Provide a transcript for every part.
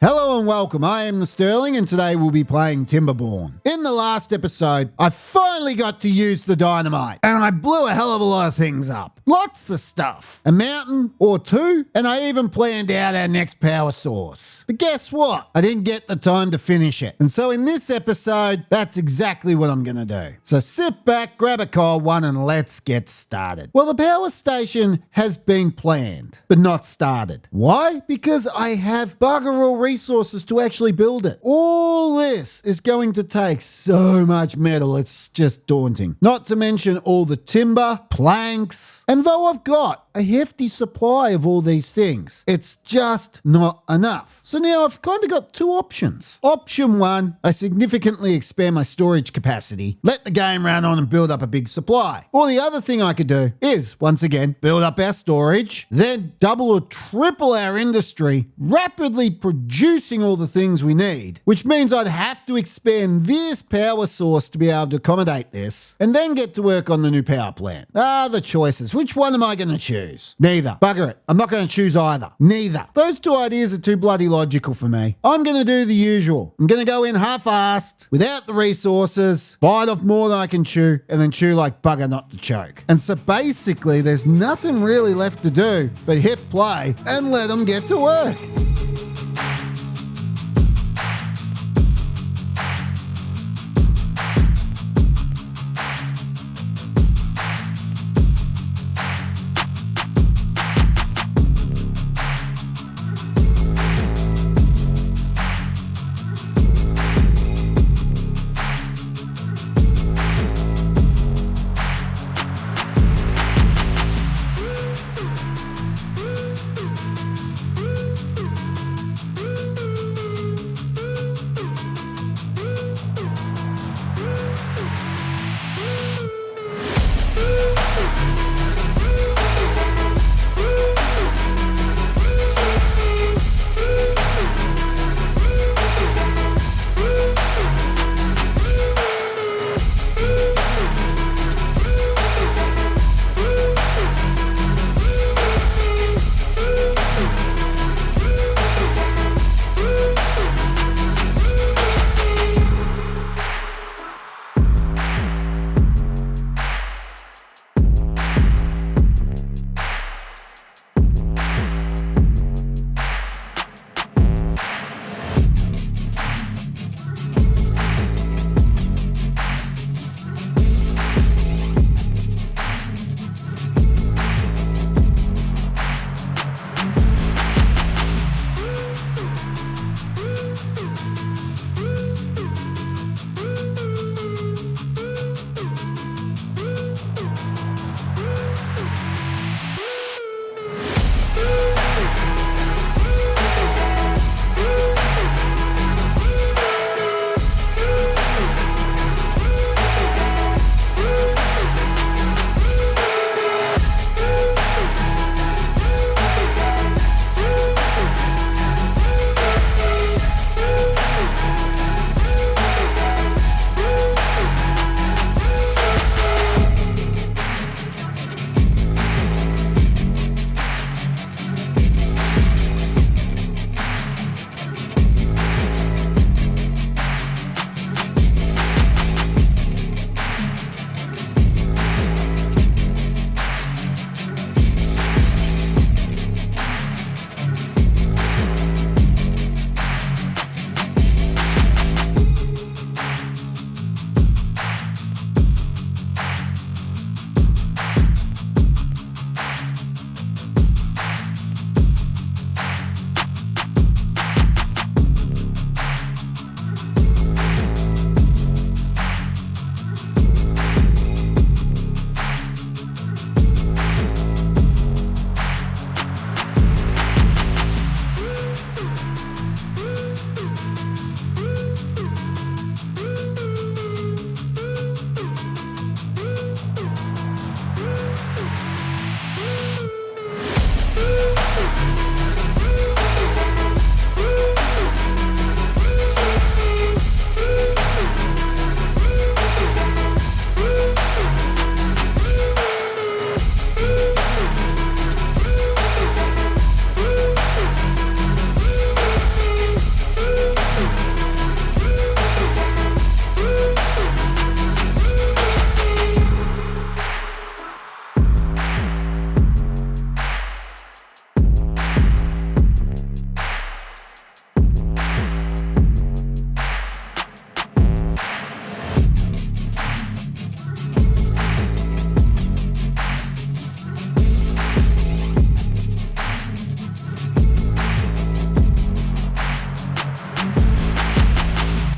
Hello and welcome, I am the Sterling and today we'll be playing Timberborn. In the last episode, I finally got to use the dynamite and I blew a hell of a lot of things up. Lots of stuff. A mountain or two, and I even planned out our next power source. But guess what? I didn't get the time to finish it. And so in this episode, that's exactly what I'm gonna do. So sit back, grab a cold one and let's get started. Well, the power station has been planned, but not started. Why? Because I have bugger all resources to actually build it. All this is going to take so much metal, it's just daunting. Not to mention all the timber, planks, and though I've got a hefty supply of all these things, it's just not enough. So now I've kind of got two options. Option one, I significantly expand my storage capacity, let the game run on and build up a big supply. Or the other thing I could do is, once again, build up our storage, then double or triple our industry, rapidly producing all the things we need, which means I'd have to expand this power source to be able to accommodate this, and then get to work on the new power plant. The choices. Which one am I going to choose? Neither. Bugger it. I'm not going to choose either. Neither. Those two ideas are too bloody logical for me. I'm going to do the usual. I'm going to go in half-assed, without the resources, bite off more than I can chew, and then chew like bugger not to choke. And so basically, there's nothing really left to do but hit play and let them get to work.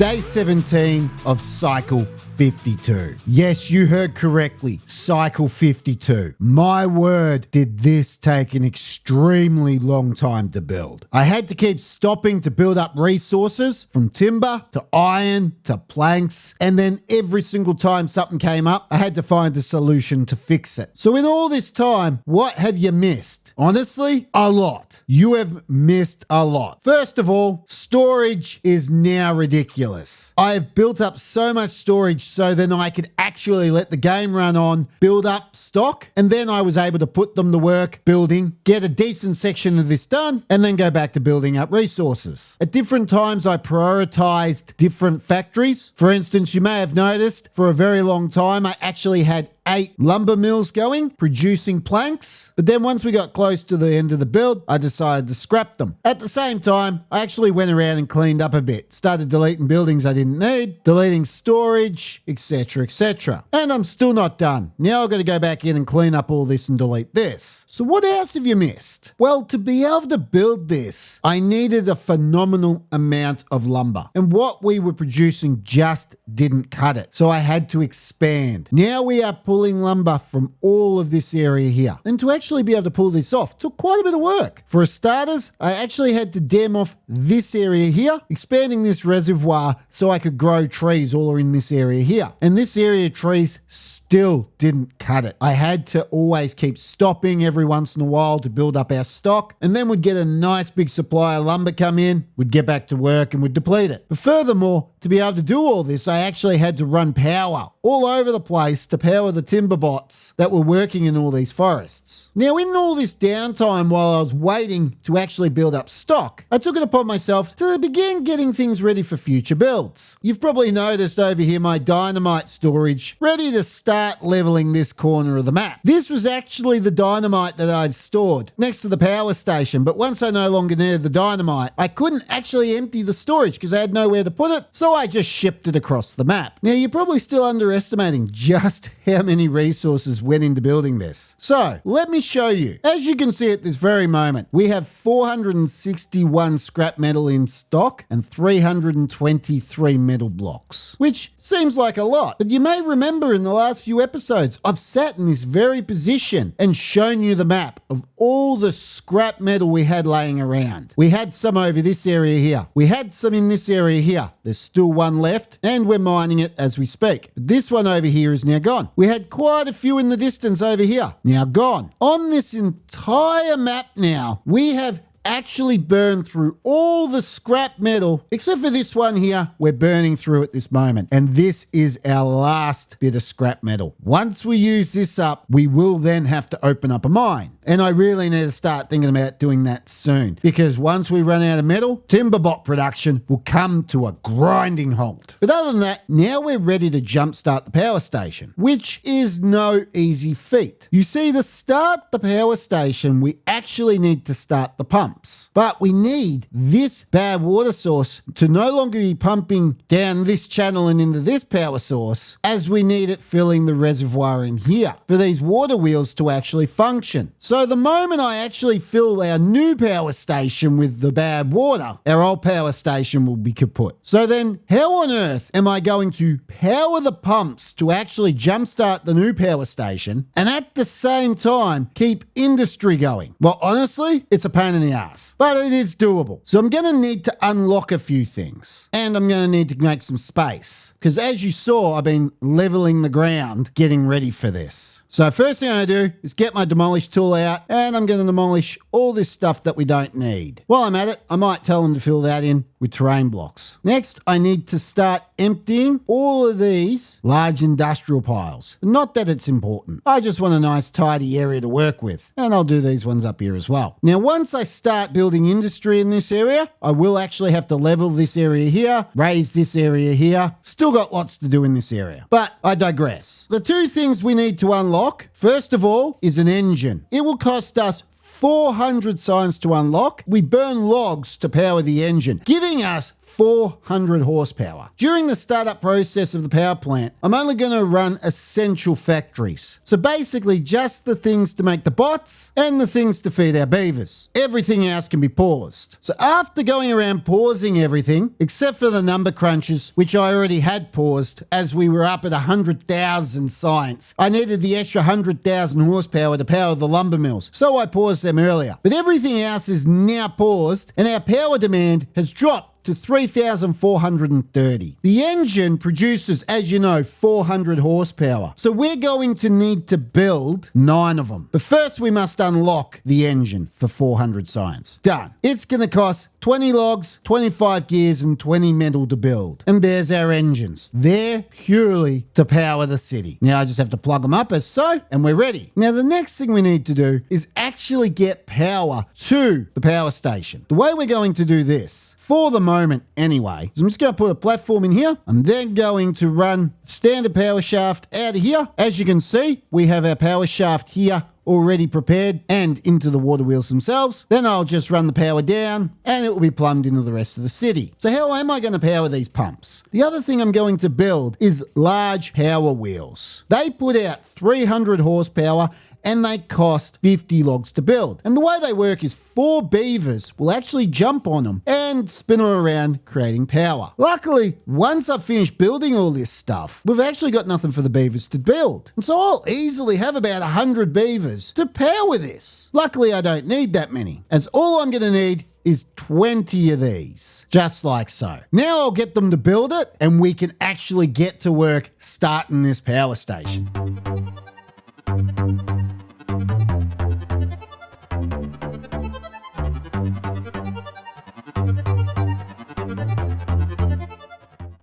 Day 17 of cycle 52. Yes, you heard correctly. Cycle 52. My word, did this take an extremely long time to build. I had to keep stopping to build up resources from timber to iron to planks, and then every single time something came up, I had to find a solution to fix it. So in all this time, what have you missed? Honestly, a lot. You have missed a lot. First of all, storage is now ridiculous. I have built up so much storage so then I could actually let the game run on, build up stock, and then I was able to put them to work building, get a decent section of this done, and then go back to building up resources. At different times, I prioritized different factories. For instance, you may have noticed for a very long time, I actually had 8 lumber mills going, producing planks. But then once we got close to the end of the build, I decided to scrap them. At the same time, I actually went around and cleaned up a bit. Started deleting buildings I didn't need, deleting storage, etc, etc. And I'm still not done. Now I've got to go back in and clean up all this and delete this. So what else have you missed? Well, to be able to build this, I needed a phenomenal amount of lumber. And what we were producing just didn't cut it. So I had to expand. Now we are pulling lumber from all of this area here. And to actually be able to pull this off took quite a bit of work. For starters, I actually had to dam off this area here, expanding this reservoir so I could grow trees all in this area here. And this area of trees still didn't cut it. I had to always keep stopping every once in a while to build up our stock, and then we'd get a nice big supply of lumber come in, we'd get back to work and we'd deplete it. But furthermore, to be able to do all this, I actually had to run power all over the place to power the timber bots that were working in all these forests. Now, in all this downtime while I was waiting to actually build up stock, I took it upon myself to begin getting things ready for future builds. You've probably noticed over here my dynamite storage ready to start leveling this corner of the map. This was actually the dynamite that I'd stored next to the power station, but once I no longer needed the dynamite, I couldn't actually empty the storage because I had nowhere to put it, so I just shipped it across the map. Now, you're probably still underestimating just how many resources went into building this. So, let me show you. As you can see at this very moment, we have 461 scrap metal in stock and 323 metal blocks, which seems like a lot. But you may remember in the last few episodes, I've sat in this very position and shown you the map of all the scrap metal we had laying around. We had some over this area here. We had some in this area here. There's still one left, and we're mining it as we speak. But this one over here is now gone. We had quite a few in the distance over here. Now gone. On this entire map now, we have actually burned through all the scrap metal, except for this one here, we're burning through at this moment. And this is our last bit of scrap metal. Once we use this up, we will then have to open up a mine. And I really need to start thinking about doing that soon, because once we run out of metal, timberbot production will come to a grinding halt. But other than that, now we're ready to jumpstart the power station, which is no easy feat. You see, to start the power station, we actually need to start the pumps. But we need this bad water source to no longer be pumping down this channel and into this power source, as we need it filling the reservoir in here for these water wheels to actually function. So the moment I actually fill our new power station with the bad water, our old power station will be kaput. So then how on earth am I going to power the pumps to actually jumpstart the new power station and at the same time keep industry going? Well, honestly, it's a pain in the ass, but it is doable. So I'm going to need to unlock a few things, and I'm going to need to make some space, because as you saw, I've been leveling the ground getting ready for this. So first thing I'm going to do is get my demolish tool out, and I'm going to demolish all this stuff that we don't need. While I'm at it, I might tell them to fill that in with terrain blocks. Next, I need to start emptying all of these large industrial piles. Not that it's important. I just want a nice tidy area to work with, and I'll do these ones up here as well. Now, once I start building industry in this area, I will actually have to level this area here, raise this area here. Still got lots to do in this area, but I digress. The two things we need to unlock, first of all, is an engine. It will cost us 400 signs to unlock. We burn logs to power the engine, giving us 400 horsepower. During the startup process of the power plant, I'm only going to run essential factories. So basically just the things to make the bots and the things to feed our beavers. Everything else can be paused. So after going around pausing everything, except for the number crunches, which I already had paused as we were up at 100,000 science, I needed the extra 100,000 horsepower to power the lumber mills, so I paused them earlier. But everything else is now paused and our power demand has dropped to 3,430. The engine produces, as you know, 400 horsepower. So we're going to need to build 9 of them. But first we must unlock the engine for 400 science. Done. It's going to cost 20 logs, 25 gears, and 20 metal to build. And there's our engines. They're purely to power the city. Now I just have to plug them up as so, and we're ready. Now the next thing we need to do is actually get power to the power station. The way we're going to do this, for the moment anyway, is I'm just going to put a platform in here. I'm then going to run standard power shaft out of here. As you can see, we have our power shaft here already prepared and into the water wheels themselves. Then I'll just run the power down and it will be plumbed into the rest of the city. So how am I going to power these pumps? The other thing I'm going to build is large power wheels. They put out 300 horsepower and they cost 50 logs to build. And the way they work is 4 beavers will actually jump on them and spin them around, creating power. Luckily, once I've finished building all this stuff, we've actually got nothing for the beavers to build. And so I'll easily have about 100 beavers to power this. Luckily, I don't need that many, as all I'm going to need is 20 of these, just like so. Now I'll get them to build it and we can actually get to work starting this power station.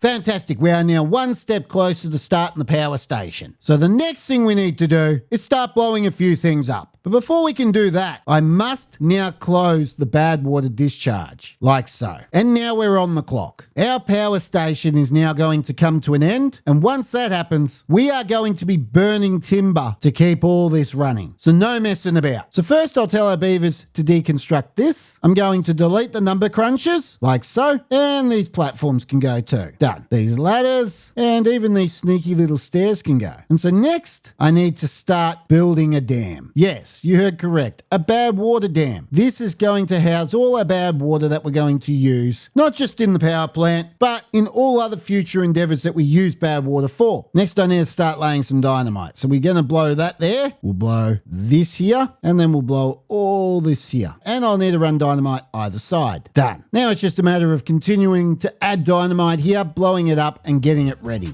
Fantastic, we are now one step closer to starting the power station. So the next thing we need to do is start blowing a few things up. But before we can do that, I must now close the bad water discharge, like so. And now we're on the clock. Our power station is now going to come to an end, and once that happens, we are going to be burning timber to keep all this running. So no messing about. So first I'll tell our beavers to deconstruct this. I'm going to delete the number crunches, like so, and these platforms can go too. Done. These ladders, and even these sneaky little stairs can go. And so next, I need to start building a dam. Yes, you heard correct. A bad water dam. This is going to house all our bad water that we're going to use, not just in the power plant, but in all other future endeavors that we use bad water for. Next, I need to start laying some dynamite. So we're going to blow that there. We'll blow this here, and then we'll blow all this here. And I'll need to run dynamite either side. Done. Now it's just a matter of continuing to add dynamite here, blowing it up, and getting it ready.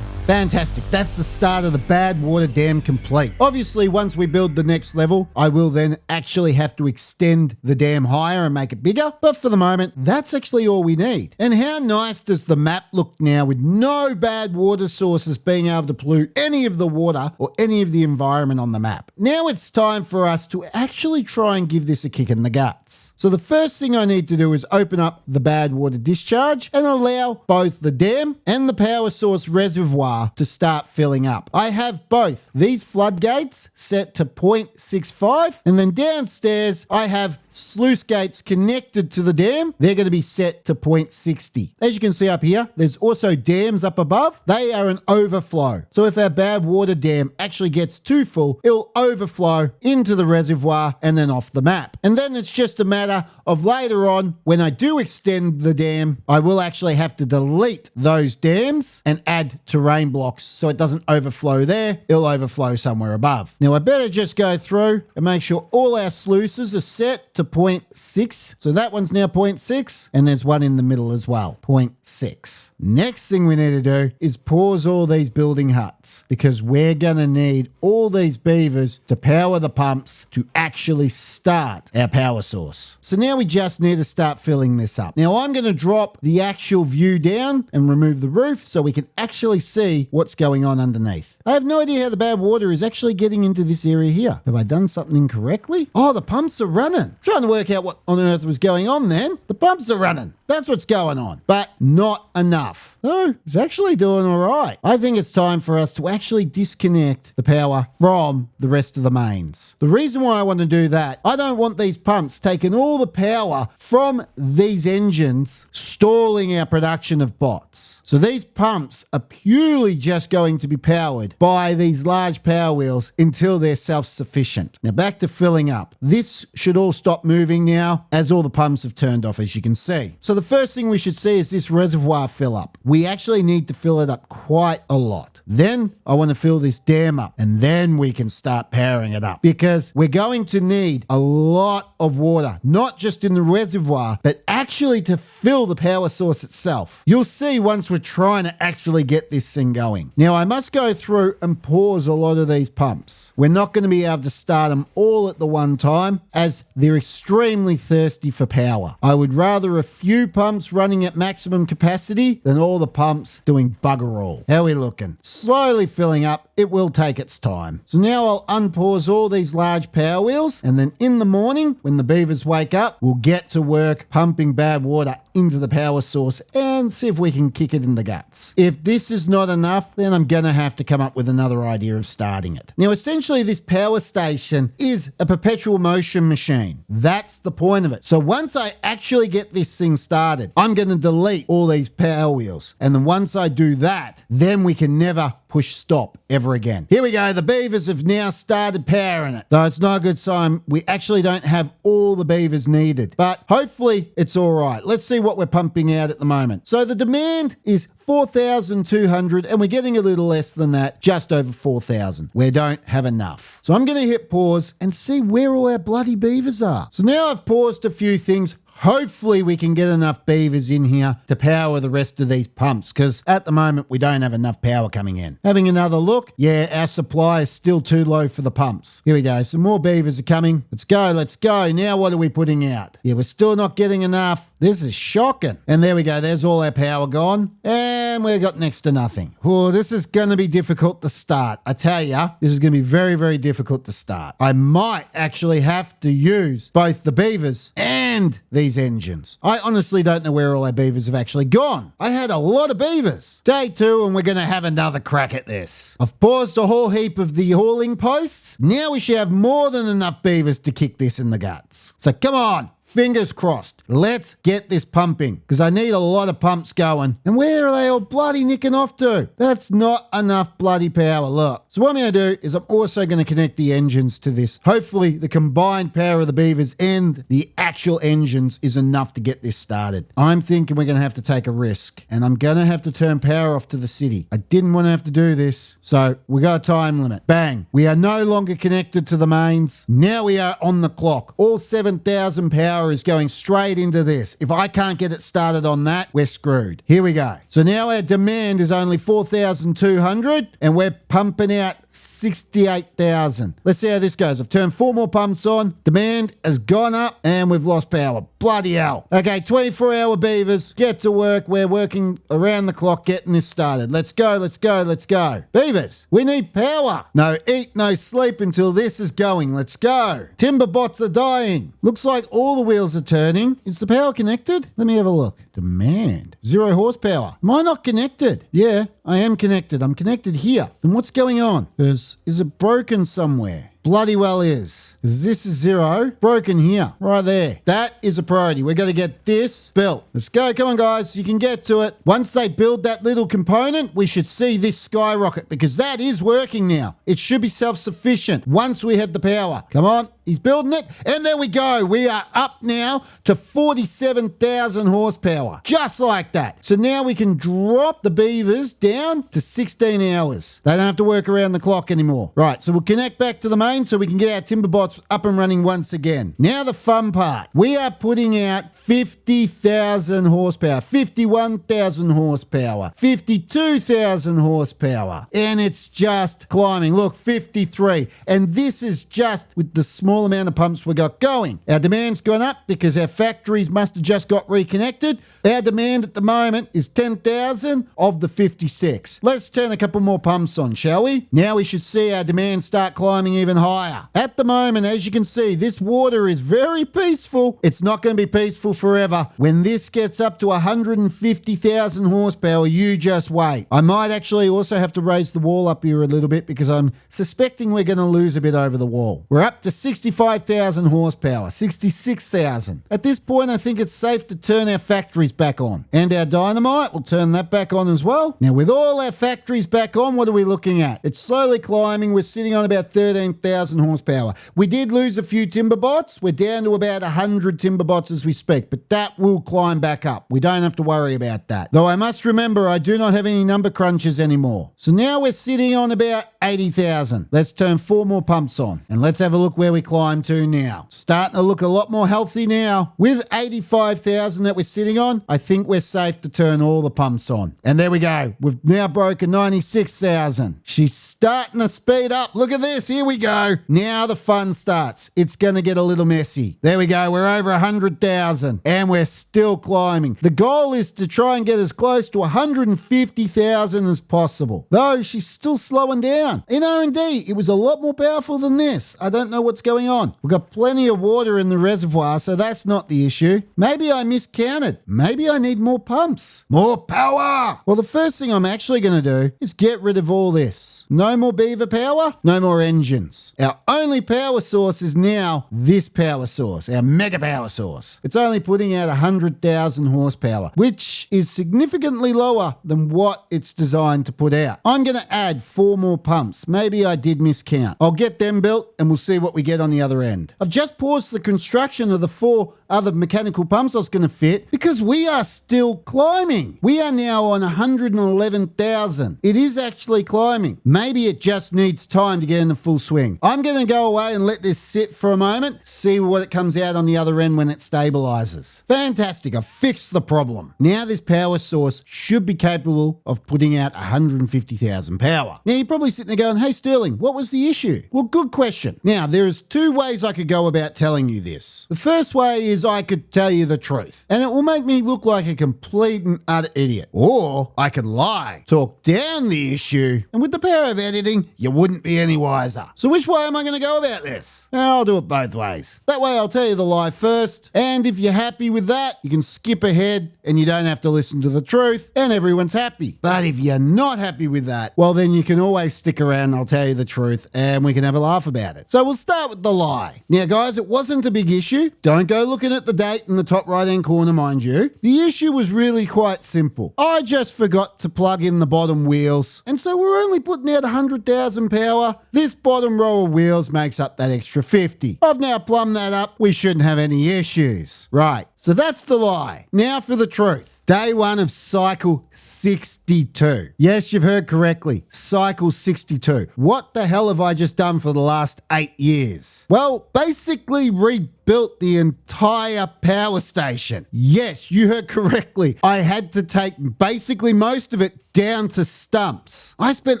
Fantastic. That's the start of the bad water dam complete. Obviously, once we build the next level, I will then actually have to extend the dam higher and make it bigger. But for the moment, that's actually all we need. And how nice does the map look now with no bad water sources being able to pollute any of the water or any of the environment on the map? Now it's time for us to actually try and give this a kick in the guts. So the first thing I need to do is open up the bad water discharge and allow both the dam and the power source reservoir to start filling up. I have both these floodgates set to 0.65, and then downstairs I have sluice gates connected to the dam. They're going to be set to 0.60. As you can see up here, there's also dams up above. They are an overflow. So if our bad water dam actually gets too full, it'll overflow into the reservoir and then off the map. And then it's just a matter of later on, when I do extend the dam, I will actually have to delete those dams and add terrain blocks so it doesn't overflow there. It'll overflow somewhere above. Now I better just go through and make sure all our sluices are set to to 0.6. So that one's now 0.6, and there's one in the middle as well, 0.6. Next thing we need to do is pause all these building huts, because we're going to need all these beavers to power the pumps to actually start our power source. So now we just need to start filling this up. Now I'm going to drop the actual view down and remove the roof so we can actually see what's going on underneath. I have no idea how the bad water is actually getting into this area here. Have I done something incorrectly? Oh, the pumps are running. Trying to work out what on earth was going on then. The pumps are running. That's what's going on, but not enough. Oh, it's actually doing all right. I think it's time for us to actually disconnect the power from the rest of the mains. The reason why I want to do that, I don't want these pumps taking all the power from these engines, stalling our production of bots. So these pumps are purely just going to be powered by these large power wheels until they're self-sufficient. Now back to filling up. This should all stop moving now as all the pumps have turned off, as you can see. So the first thing we should see is this reservoir fill up. We actually need to fill it up quite a lot. Then I want to fill this dam up, and then we can start powering it up, because we're going to need a lot of water, not just in the reservoir, but actually to fill the power source itself. You'll see once we're trying to actually get this thing going. Now I must go through and pause a lot of these pumps. We're not going to be able to start them all at the one time, as they're extremely thirsty for power. I would rather a few pumps running at maximum capacity than all the pumps doing bugger all. How are we looking? Slowly filling up. It will take its time. So now I'll unpause all these large power wheels, and then in the morning when the beavers wake up, we'll get to work pumping bad water into the power source and see if we can kick it in the guts. If this is not enough, then I'm gonna have to come up with another idea of starting it. Now essentially this power station is a perpetual motion machine. That's the point of it. So once I actually get this thing started, I'm gonna delete all these power wheels, and then once I do that, then we can never push stop ever again. Here we go. The beavers have now started powering it. Though it's not a good sign. We actually don't have all the beavers needed, but hopefully it's all right. Let's see what we're pumping out at the moment. So the demand is 4,200, and we're getting a little less than that, just over 4,000. We don't have enough. So I'm going to hit pause and see where all our bloody beavers are. So now I've paused a few things. Hopefully we can get enough beavers in here to power the rest of these pumps, because at the moment we don't have enough power coming in. Having another look, yeah, our supply is still too low for the pumps. Here we go. Some more beavers are coming. Let's go, let's go. Now what are we putting out? Yeah, we're still not getting enough. This is shocking. And there we go. There's all our power gone. And we've got next to nothing. Oh, this is going to be difficult to start. I tell ya, this is going to be very, very difficult to start. I might actually have to use both the beavers and these engines. I honestly don't know where all our beavers have actually gone. I had a lot of beavers. Day 2, and we're going to have another crack at this. I've paused a whole heap of the hauling posts. Now we should have more than enough beavers to kick this in the guts. So come on. Fingers crossed. Let's get this pumping, because I need a lot of pumps going. And where are they all bloody nicking off to? That's not enough bloody power. Look. So what I'm going to do is I'm also going to connect the engines to this. Hopefully the combined power of the beavers and the actual engines is enough to get this started. I'm thinking we're going to have to take a risk, and I'm going to have to turn power off to the city. I didn't want to have to do this, so we got a time limit. Bang. We are no longer connected to the mains. Now we are on the clock. All 7,000 power is going straight into this. If I can't get it started on that, we're screwed. Here we go. So now our demand is only 4,200, and we're pumping out 68,000. Let's see how this goes. I've turned 4 more pumps on. Demand has gone up, and we've lost power. Bloody hell. Okay, 24-hour beavers. Get to work. We're working around the clock getting this started. Let's go, let's go, let's go. Beavers, we need power. No eat, no sleep until this is going. Let's go. Timber bots are dying. Looks like all the wheels are turning. Is the power connected? Let me have a look. Demand. 0 horsepower. Am I not connected? Yeah, I am connected. I'm connected here. Then what's going on? Is it broken somewhere? Bloody well is. Because this is 0. Broken here. Right there. That is a priority. We're going to get this built. Let's go. Come on, guys. You can get to it. Once they build that little component, we should see this skyrocket, because that is working now. It should be self-sufficient once we have the power. Come on. He's building it. And there we go. We are up now to 47,000 horsepower. Just like that. So now we can drop the beavers down to 16 hours. They don't have to work around the clock anymore. Right, so we'll connect back to the main so we can get our timber bots up and running once again. Now the fun part. We are putting out 50,000 horsepower, 51,000 horsepower, 52,000 horsepower. And it's just climbing. Look, 53. And this is just with the small amount of pumps we got going. Our demand's gone up because our factories must have just got reconnected. Our demand at the moment is 10,000 of the 56. Let's turn a couple more pumps on, shall we? Now we should see our demand start climbing even higher. At the moment, as you can see, this water is very peaceful. It's not going to be peaceful forever. When this gets up to 150,000 horsepower, you just wait. I might actually also have to raise the wall up here a little bit because I'm suspecting we're going to lose a bit over the wall. We're up to 65,000 horsepower, 66,000. At this point, I think it's safe to turn our factories back on. And our dynamite, we'll turn that back on as well. Now, with all our factories back on, what are we looking at? It's slowly climbing. We're sitting on about 13,000 horsepower. We did lose a few timber bots. We're down to about 100 timber bots as we speak, but that will climb back up. We don't have to worry about that. Though I must remember, I do not have any number crunches anymore. So now we're sitting on about 80,000. Let's turn 4 more pumps on and let's have a look where we climb to now. Starting to look a lot more healthy now. With 85,000 that we're sitting on, I think we're safe to turn all the pumps on. And there we go. We've now broken 96,000. She's starting to speed up. Look at this. Here we go. Now the fun starts. It's going to get a little messy. There we go. We're over 100,000 and we're still climbing. The goal is to try and get as close to 150,000 as possible. Though she's still slowing down. In R&D, it was a lot more powerful than this. I don't know what's going on. We've got plenty of water in the reservoir, so that's not the issue. Maybe I miscounted. Maybe I need more pumps. More power! Well, the first thing I'm actually going to do is get rid of all this. No more beaver power, no more engines. Our only power source is now this power source, our mega power source. It's only putting out 100,000 horsepower, which is significantly lower than what it's designed to put out. I'm going to add 4 more pumps. Maybe I did miscount. I'll get them built and we'll see what we get on the other end. I've just paused the construction of the 4 other mechanical pumps I was going to fit because we are still climbing. We are now on 111,000. It is actually climbing. Maybe it just needs time to get in the full swing. I'm going to go away and let this sit for a moment, see what it comes out on the other end when it stabilizes. Fantastic. I've fixed the problem. Now this power source should be capable of putting out 150,000 power. Now you're probably sitting there going, hey Sterling, what was the issue? Well, good question. Now there's 2 ways I could go about telling you this. The first way is I could tell you the truth and it will make me look like a complete and utter idiot. Or I could lie, talk down the issue, and with the power of editing, you wouldn't be any wiser. So which way am I going to go about this? I'll do it both ways. That way I'll tell you the lie first, and if you're happy with that, you can skip ahead and you don't have to listen to the truth and everyone's happy. But if you're not happy with that, well then you can always stick around and I'll tell you the truth and we can have a laugh about it. So we'll start with the lie. Now guys, it wasn't a big issue. Don't go looking at the date in the top right hand corner, mind you. The issue was really quite simple. I just forgot to plug in the bottom wheels and so we're only putting out 100,000 power. This bottom row of wheels makes up that extra 50. I've now plumbed that up. We shouldn't have any issues. Right. So that's the lie. Now for the truth. Day 1 of cycle 62. Yes, you've heard correctly. Cycle 62. What the hell have I just done for the last 8 years? Well, basically rebuilt the entire power station. Yes, you heard correctly. I had to take basically most of it down to stumps. I spent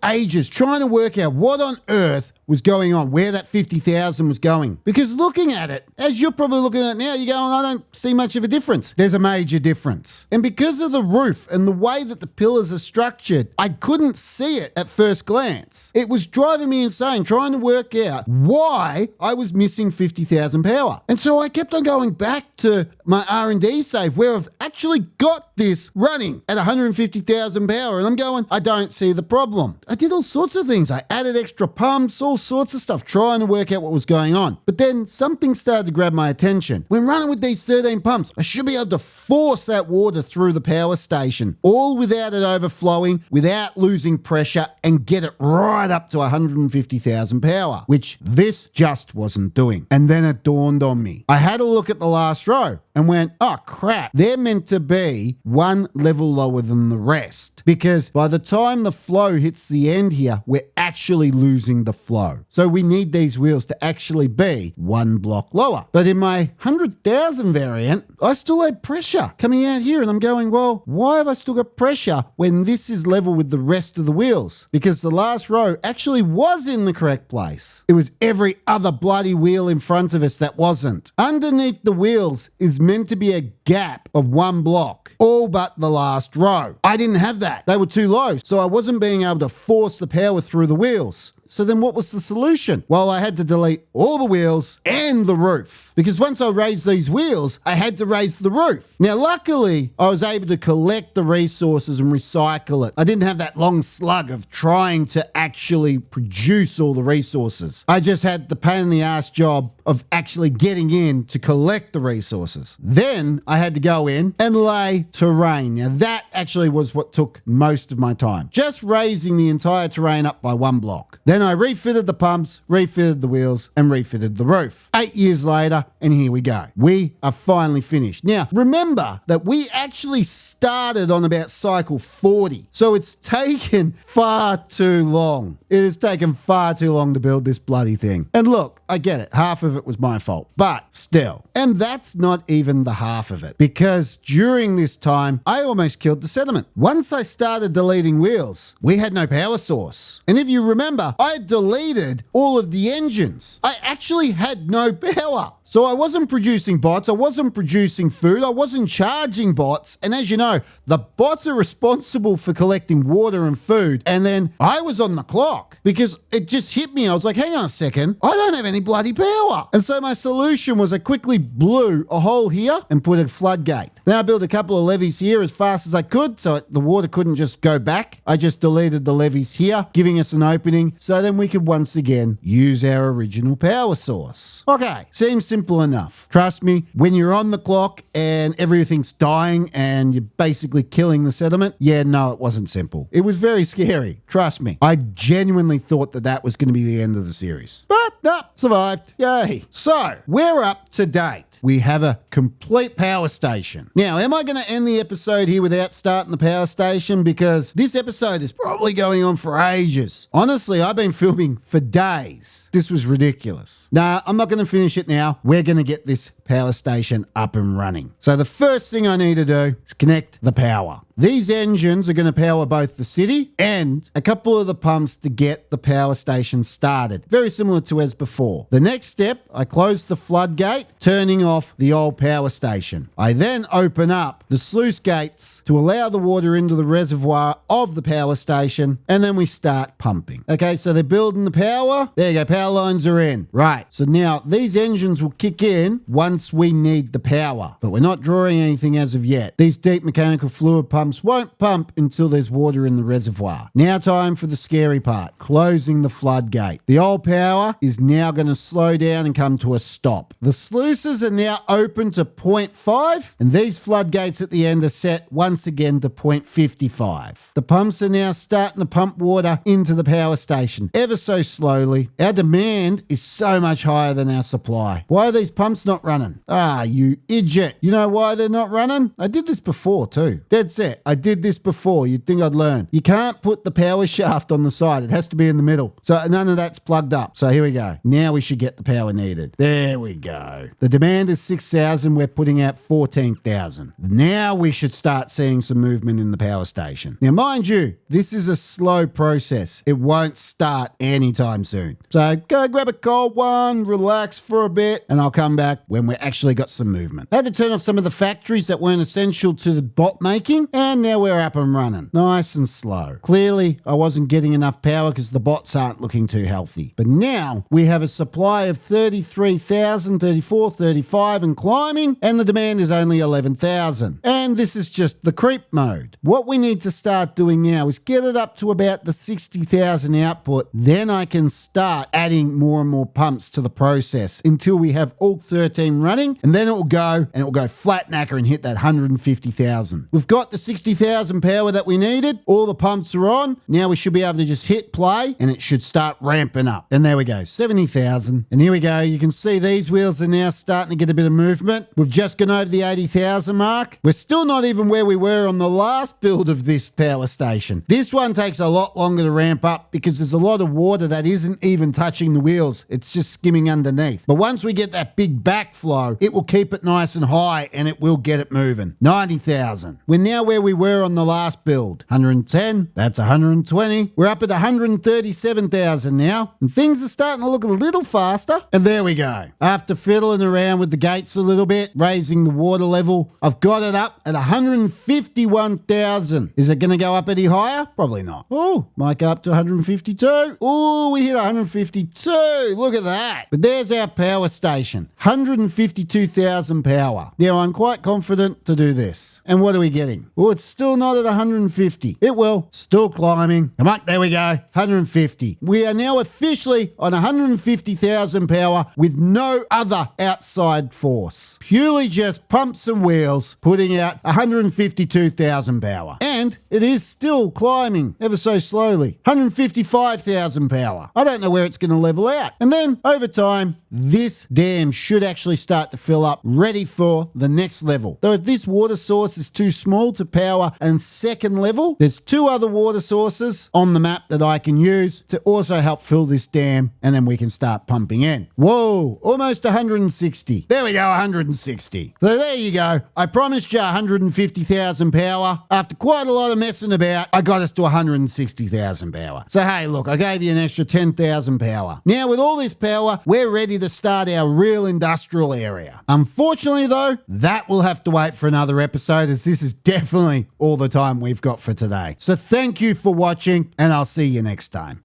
ages trying to work out what on earth was going on, where that 50,000 was going. Because looking at it, as you're probably looking at it now, you're going, I don't see much of a difference. There's a major difference. And because of the roof and the way that the pillars are structured, I couldn't see it at first glance. It was driving me insane trying to work out why I was missing 50,000 power. And so I kept on going back to my R&D save where I've actually got this running at 150,000 power power. And I'm going, I don't see the problem. I did all sorts of things. I added extra pumps, all sorts of stuff, trying to work out what was going on. But then something started to grab my attention. When running with these 13 pumps, I should be able to force that water through the power station, all without it overflowing, without losing pressure, and get it right up to 150,000 power, which this just wasn't doing. And then it dawned on me. I had a look at the last row and went, oh crap, they're meant to be one level lower than the rest, because by the time the flow hits the end here, we're actually losing the flow. So we need these wheels to actually be one block lower. But in my 100,000 variant, I still had pressure coming out here, and I'm going, well, why have I still got pressure when this is level with the rest of the wheels? Because the last row actually was in the correct place. It was every other bloody wheel in front of us that wasn't. Underneath the wheels is meant to be a gap of one block, all but the last row. I didn't have that. They were too low, so I wasn't being able to force the power through the wheels. So then what was the solution? Well, I had to delete all the wheels and the roof, because once I raised these wheels, I had to raise the roof. Now, luckily, I was able to collect the resources and recycle it. I didn't have that long slug of trying to actually produce all the resources. I just had the pain in the ass job of actually getting in to collect the resources. Then I had to go in and lay terrain. Now, that actually was what took most of my time, just raising the entire terrain up by one block. Then I refitted the pumps, refitted the wheels, and refitted the roof. 8 years later, and here we go. We are finally finished. Now, remember that we actually started on about cycle 40. So it's taken far too long. It has taken far too long to build this bloody thing. And look, I get it. Half of it was my fault. But still. And that's not even the half of it. Because during this time, I almost killed the settlement. Once I started deleting wheels, we had no power source. And if you remember, I deleted all of the engines. I actually had no power. So I wasn't producing bots, I wasn't producing food, I wasn't charging bots. And as you know, the bots are responsible for collecting water and food. And then I was on the clock because it just hit me. I was like, hang on a second, I don't have any bloody power. And so my solution was I quickly blew a hole here and put a floodgate. Then I built a couple of levees here as fast as I could so the water couldn't just go back. I just deleted the levees here, giving us an opening so then we could once again use our original power source. Okay, seems simple enough. Trust me, when you're on the clock and everything's dying and you're basically killing the settlement, yeah, no, it wasn't simple. It was very scary. Trust me. I genuinely thought that that was going to be the end of the series. But no, survived. Yay. So, we're up to date. We have a complete power station. Now, am I going to end the episode here without starting the power station? Because this episode is probably going on for ages. Honestly, I've been filming for days. This was ridiculous. Nah, I'm not going to finish it now. We're going to get this power station up and running. So the first thing I need to do is connect the power. These engines are going to power both the city and a couple of the pumps to get the power station started. Very similar to as before. The next step, I close the floodgate, turning off the old power station. I then open up the sluice gates to allow the water into the reservoir of the power station, and then we start pumping. Okay, so they're building the power. There you go, power lines are in. Right, so now these engines will kick in once we need the power, but we're not drawing anything as of yet. These deep mechanical fluid pumps won't pump until there's water in the reservoir. Now time for the scary part, closing the floodgate. The old power is now going to slow down and come to a stop. The sluices are now open to 0.5 and these floodgates at the end are set once again to 0.55. The pumps are now starting to pump water into the power station ever so slowly. Our demand is so much higher than our supply. Why are these pumps not running? Ah, you idiot. You know why they're not running? I did this before too. Dead set. I did this before. You'd think I'd learn. You can't put the power shaft on the side. It has to be in the middle. So none of that's plugged up. So here we go. Now we should get the power needed. There we go. The demand is 6,000. We're putting out 14,000. Now we should start seeing some movement in the power station. Now, mind you, this is a slow process. It won't start anytime soon. So go grab a cold one, relax for a bit, and I'll come back when we actually got some movement. I had to turn off some of the factories that weren't essential to the bot making, and And now we're up and running. Nice and slow. Clearly, I wasn't getting enough power because the bots aren't looking too healthy. But now we have a supply of 33,000, 34, 35 and climbing, and the demand is only 11,000. And this is just the creep mode. What we need to start doing now is get it up to about the 60,000 output. Then I can start adding more and more pumps to the process until we have all 13 running, and then it will go flat knacker and hit that 150,000. We've got the 60,000 power that we needed. All the pumps are on. Now we should be able to just hit play and it should start ramping up. And there we go, 70,000. And here we go. You can see these wheels are now starting to get a bit of movement. We've just gone over the 80,000 mark. We're still not even where we were on the last build of this power station. This one takes a lot longer to ramp up because there's a lot of water that isn't even touching the wheels. It's just skimming underneath. But once we get that big backflow, it will keep it nice and high and it will get it moving. 90,000. We're now where we were on the last build. 110, that's 120. We're up at 137,000 now, and things are starting to look a little faster. And there we go. After fiddling around with the gates a little bit, raising the water level, I've got it up at 151,000. Is it going to go up any higher? Probably not. Oh, might go up to 152. Oh, we hit 152. Look at that. But there's our power station. 152,000 power. Now, I'm quite confident to do this. And what are we getting? Oh, it's still not at 150. It will. Still climbing. Come on, there we go. 150. We are now officially on 150,000 power with no other outside force. Purely just pumps and wheels putting out 152,000 power. And it is still climbing ever so slowly. 155,000 power. I don't know where it's going to level out. And then over time, this dam should actually start to fill up, ready for the next level. Though if this water source is too small to power and second level, there's two other water sources on the map that I can use to also help fill this dam, and then we can start pumping in. Whoa, almost 160. There we go, 160. So there you go. I promised you 150,000 power. After quite a lot of messing about, I got us to 160,000 power. So hey, look, I gave you an extra 10,000 power. Now with all this power, we're ready to start our real industrial area. Unfortunately though, that will have to wait for another episode, as this is definitely all the time we've got for today. So thank you for watching, and I'll see you next time.